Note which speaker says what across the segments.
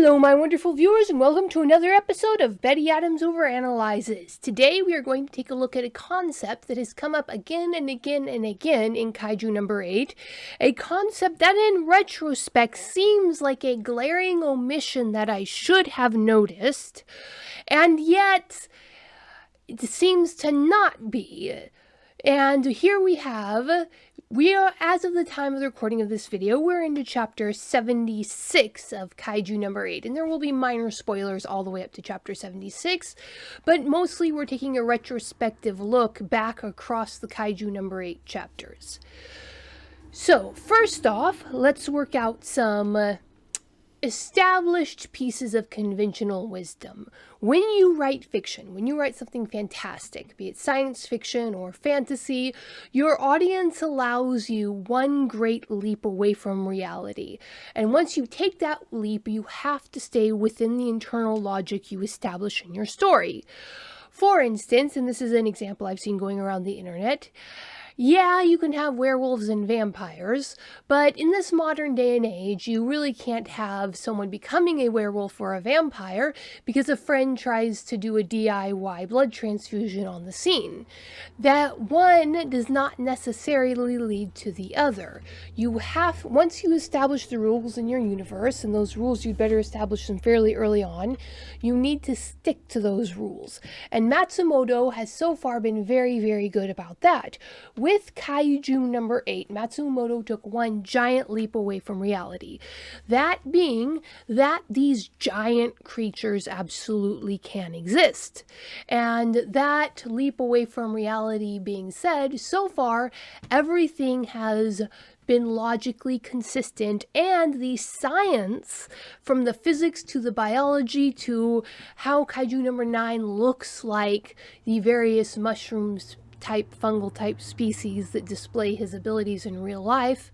Speaker 1: Hello, my wonderful viewers, and welcome to another episode of Betty Adams Overanalyzes. Today, we are going to take a look at a concept that has come up again and again and again in Kaiju number 8. A concept that, in retrospect, seems like a glaring omission that I should have noticed, and yet, it seems to not be. And here we are, as of the time of the recording of this video, we're into chapter 76 of Kaiju number 8, and there will be minor spoilers all the way up to chapter 76, but mostly we're taking a retrospective look back across the Kaiju number 8 chapters. So, first off, let's work out some established pieces of conventional wisdom. When you write fiction, when you write something fantastic, be it science fiction or fantasy, your audience allows you one great leap away from reality. And once you take that leap, you have to stay within the internal logic you establish in your story. For instance, and this is an example I've seen going around the internet, yeah, you can have werewolves and vampires, but in this modern day and age, you really can't have someone becoming a werewolf or a vampire because a friend tries to do a DIY blood transfusion on the scene. That one does not necessarily lead to the other. Once you establish the rules in your universe, and those rules you'd better establish them fairly early on, you need to stick to those rules. And Matsumoto has so far been very, very good about that. With Kaiju number 8, Matsumoto took one giant leap away from reality. That being that these giant creatures absolutely can exist. And that leap away from reality being said, so far, everything has been logically consistent, and the science, from the physics to the biology to how Kaiju number 9 looks like the various mushrooms type, fungal type species that display his abilities in real life.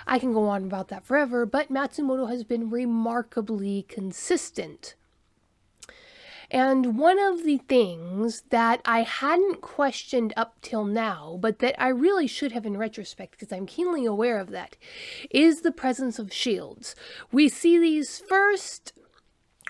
Speaker 1: I can go on about that forever, but Matsumoto has been remarkably consistent. And one of the things that I hadn't questioned up till now, but that I really should have in retrospect, because I'm keenly aware of that, is the presence of shields. We see these first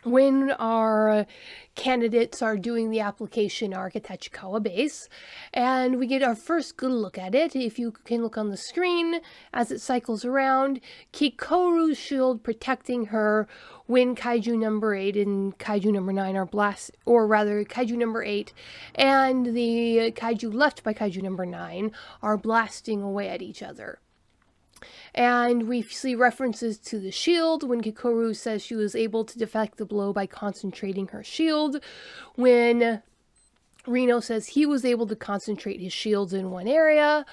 Speaker 1: when our candidates are doing the application arc at Tachikawa base, and we get our first good look at it. If you can look on the screen as it cycles around, Kikoru's shield protecting her when Kaiju number 8 and Kaiju number 9 are Kaiju number 8 and the Kaiju left by Kaiju number 9 are blasting away at each other. And we see references to the shield when Kikoru says she was able to deflect the blow by concentrating her shield. When Reno says he was able to concentrate his shields in one area.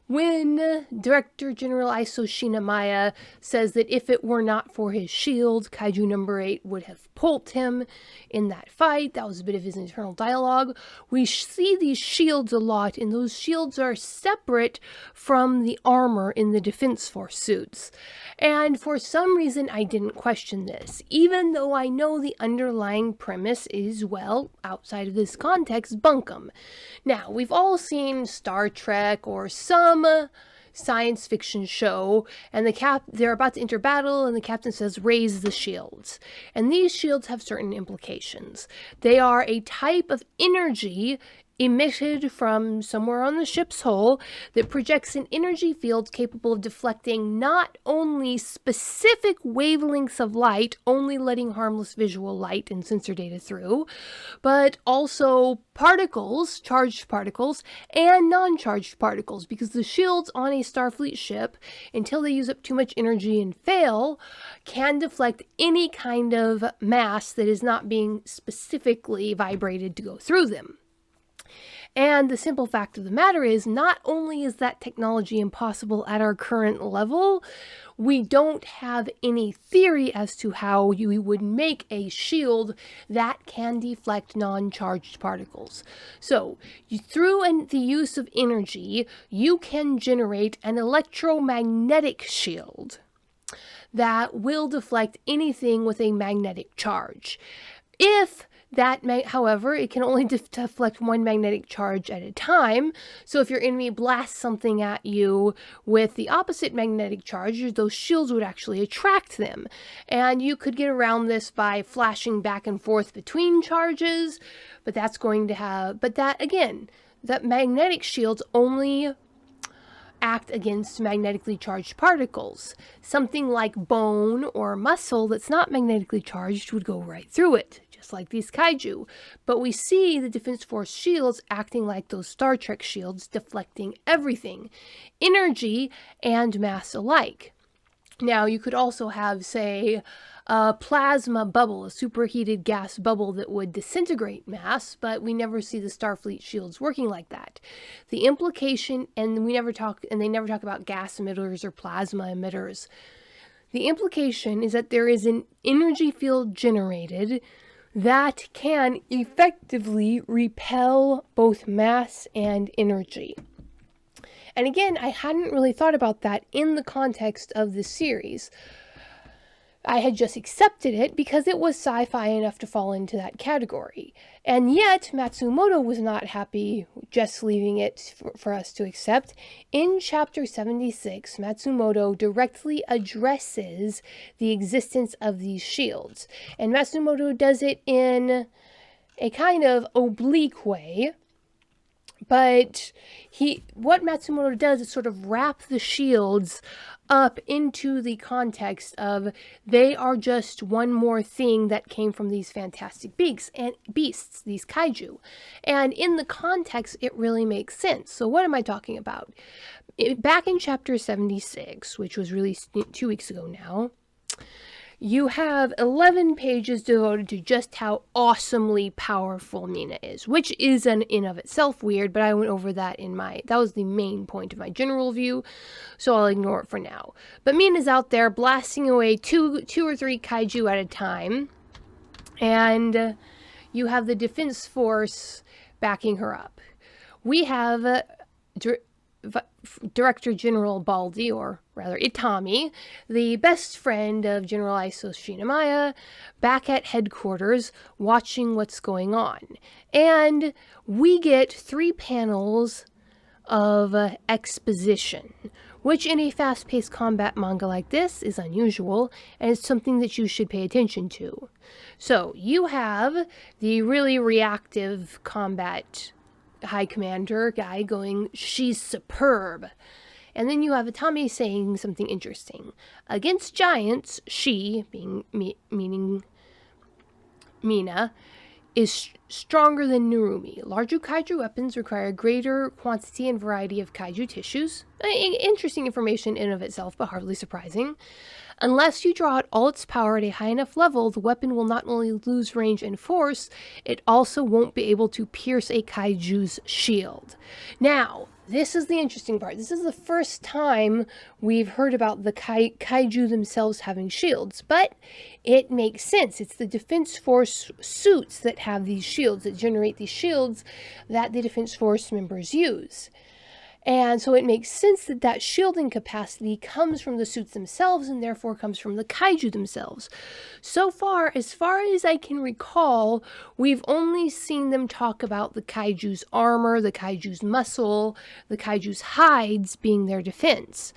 Speaker 1: When Director General Iso Shinamaya says that if it were not for his shield, Kaiju number 8 would have pulped him in that fight. That was a bit of his internal dialogue. We see these shields a lot, and those shields are separate from the armor in the Defense Force suits. And for some reason, I didn't question this, even though I know the underlying premise is, well, outside of this context, bunkum. Now, we've all seen Star Trek or some science fiction show, and they're about to enter battle, and the captain says, raise the shields. And these shields have certain implications. They are a type of energy emitted from somewhere on the ship's hull that projects an energy field capable of deflecting not only specific wavelengths of light, only letting harmless visual light and sensor data through, but also particles, charged particles, and non-charged particles, because the shields on a Starfleet ship, until they use up too much energy and fail, can deflect any kind of mass that is not being specifically vibrated to go through them. And the simple fact of the matter is, not only is that technology impossible at our current level, we don't have any theory as to how you would make a shield that can deflect non-charged particles. So, through the use of energy, you can generate an electromagnetic shield that will deflect anything with a magnetic charge. If However, it can only deflect one magnetic charge at a time. So if your enemy blasts something at you with the opposite magnetic charge, those shields would actually attract them. And you could get around this by flashing back and forth between charges, but that magnetic shields only act against magnetically charged particles. Something like bone or muscle that's not magnetically charged would go right through it, just like these kaiju. But we see the Defense Force shields acting like those Star Trek shields, deflecting everything, energy and mass alike. Now, you could also have, say, a plasma bubble, a superheated gas bubble that would disintegrate mass, but we never see the Starfleet shields working like that. The implication, and they never talk about gas emitters or plasma emitters. The implication is that there is an energy field generated that can effectively repel both mass and energy. And again, I hadn't really thought about that in the context of this series. I had just accepted it because it was sci-fi enough to fall into that category. And yet, Matsumoto was not happy just leaving it for us to accept. In Chapter 76, Matsumoto directly addresses the existence of these shields. And Matsumoto does it in a kind of oblique way. But what Matsumoto does is sort of wrap the shields up into the context of they are just one more thing that came from these fantastic beasts, these kaiju. And in the context, it really makes sense. So what am I talking about? Back in Chapter 76, which was released 2 weeks ago now, you have 11 pages devoted to just how awesomely powerful Mina is, which is in of itself weird, but I went over that that was the main point of my general view, so I'll ignore it for now. But Mina's out there blasting away two or three kaiju at a time, and you have the Defense Force backing her up. We have Director General Baldi, or rather Itami, the best friend of General Iso Shinomiya, back at headquarters watching what's going on. And we get 3 panels of exposition, which in a fast-paced combat manga like this is unusual, and it's something that you should pay attention to. So, you have the really reactive combat high commander guy going, "She's superb." And then you have Itami saying something interesting. Against giants, she, meaning Mina, is stronger than Narumi. Larger kaiju weapons require a greater quantity and variety of kaiju tissues. Interesting information in of itself, but hardly surprising. Unless you draw out all its power at a high enough level, the weapon will not only lose range and force, it also won't be able to pierce a kaiju's shield. Now, this is the interesting part. This is the first time we've heard about the kaiju themselves having shields, but it makes sense. It's the Defense Force suits that have these shields, that generate these shields that the Defense Force members use. And so it makes sense that that shielding capacity comes from the suits themselves and therefore comes from the kaiju themselves. So far as I can recall, we've only seen them talk about the kaiju's armor, the kaiju's muscle, the kaiju's hides being their defense.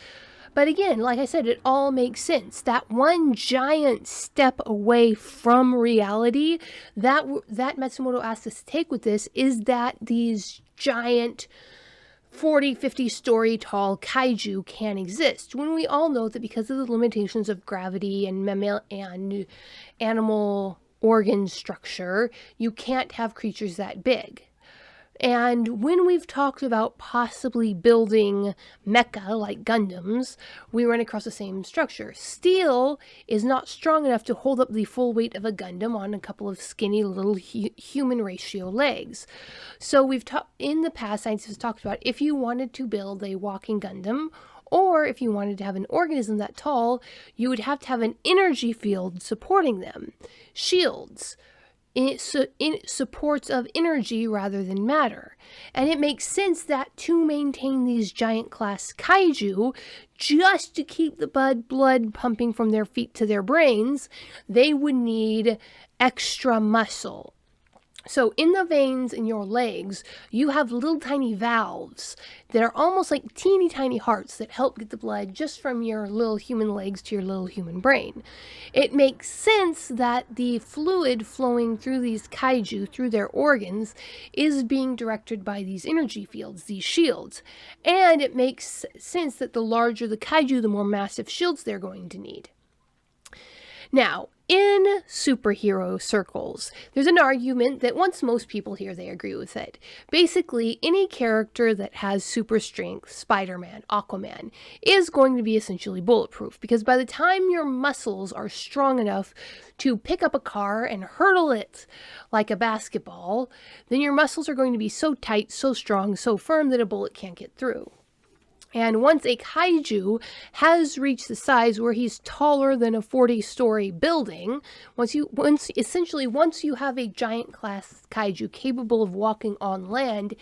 Speaker 1: But again, like I said, it all makes sense. That one giant step away from reality that Matsumoto asked us to take with this is that these giant 40, 50 story tall kaiju can exist, when we all know that because of the limitations of gravity and animal organ structure, you can't have creatures that big. And when we've talked about possibly building mecha like Gundams, we run across the same structure. Steel is not strong enough to hold up the full weight of a Gundam on a couple of skinny little human ratio legs. So in the past, scientists have talked about if you wanted to build a walking Gundam, or if you wanted to have an organism that tall, you would have to have an energy field supporting them. Shields. Supports of energy rather than matter. And it makes sense that to maintain these giant class kaiju, just to keep the blood pumping from their feet to their brains, they would need extra muscle. So in the veins in your legs, you have little tiny valves that are almost like teeny tiny hearts that help get the blood just from your little human legs to your little human brain. It makes sense that the fluid flowing through these kaiju, through their organs, is being directed by these energy fields, these shields. And it makes sense that the larger the kaiju, the more massive shields they're going to need. Now, in superhero circles, there's an argument that once most people hear, they agree with it. Basically, any character that has super strength, Spider-Man, Aquaman, is going to be essentially bulletproof, because by the time your muscles are strong enough to pick up a car and hurtle it like a basketball, then your muscles are going to be so tight, so strong, so firm that a bullet can't get through. And once a kaiju has reached the size where he's taller than a 40-story building, once you have a giant class kaiju capable of walking on land,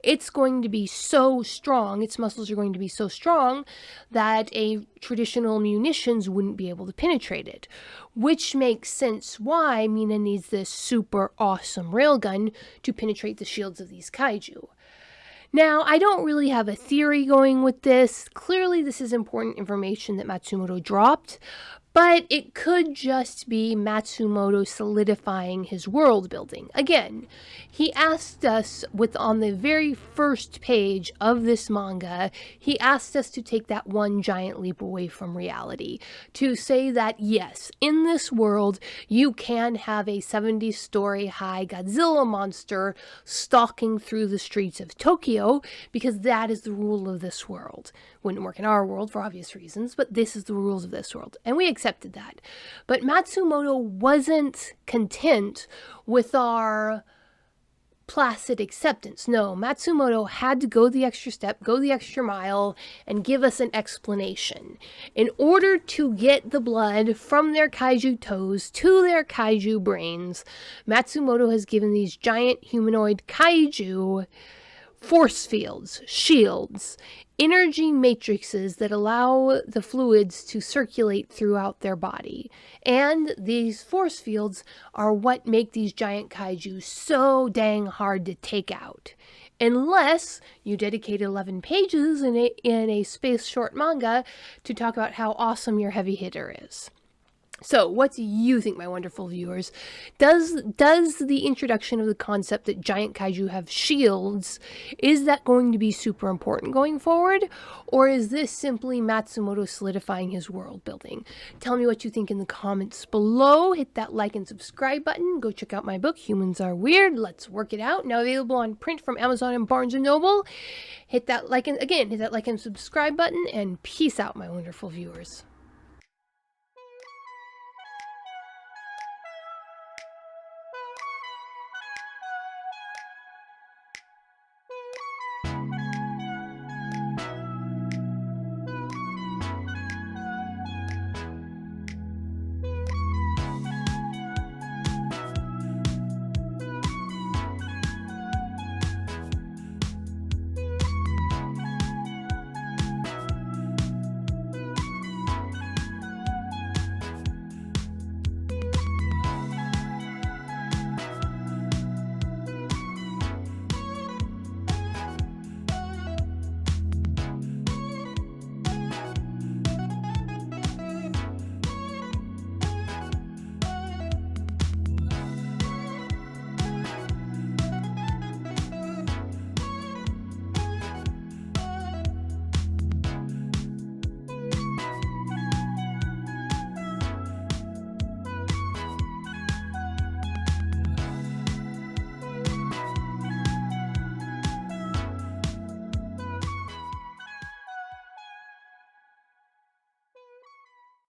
Speaker 1: it's going to be so strong, its muscles are going to be so strong that a traditional munitions wouldn't be able to penetrate it. Which makes sense why Mina needs this super awesome railgun to penetrate the shields of these kaiju. Now, I don't really have a theory going with this. Clearly, this is important information that Matsumoto dropped, but it could just be Matsumoto solidifying his world building. Again, he asked us on the very first page of this manga, he asked us to take that one giant leap away from reality. To say that, yes, in this world, you can have a 70-story high Godzilla monster stalking through the streets of Tokyo, because that is the rule of this world. Wouldn't work in our world for obvious reasons, but this is the rules of this world. And we accepted that. But Matsumoto wasn't content with our placid acceptance. No, Matsumoto had to go the extra step, go the extra mile, and give us an explanation. In order to get the blood from their kaiju toes to their kaiju brains, Matsumoto has given these giant humanoid kaiju force fields, shields, energy matrices that allow the fluids to circulate throughout their body. And these force fields are what make these giant kaiju so dang hard to take out. Unless you dedicate 11 pages in a space short manga to talk about how awesome your heavy hitter is. So, what do you think, my wonderful viewers? Does the introduction of the concept that giant kaiju have shields, is that going to be super important going forward? Or is this simply Matsumoto solidifying his world building? Tell me what you think in the comments below. Hit that like and subscribe button. Go check out my book, Humans Are Weird. Let's work it out. Now available on print from Amazon and Barnes & Noble. Hit that like and subscribe button, and peace out, my wonderful viewers.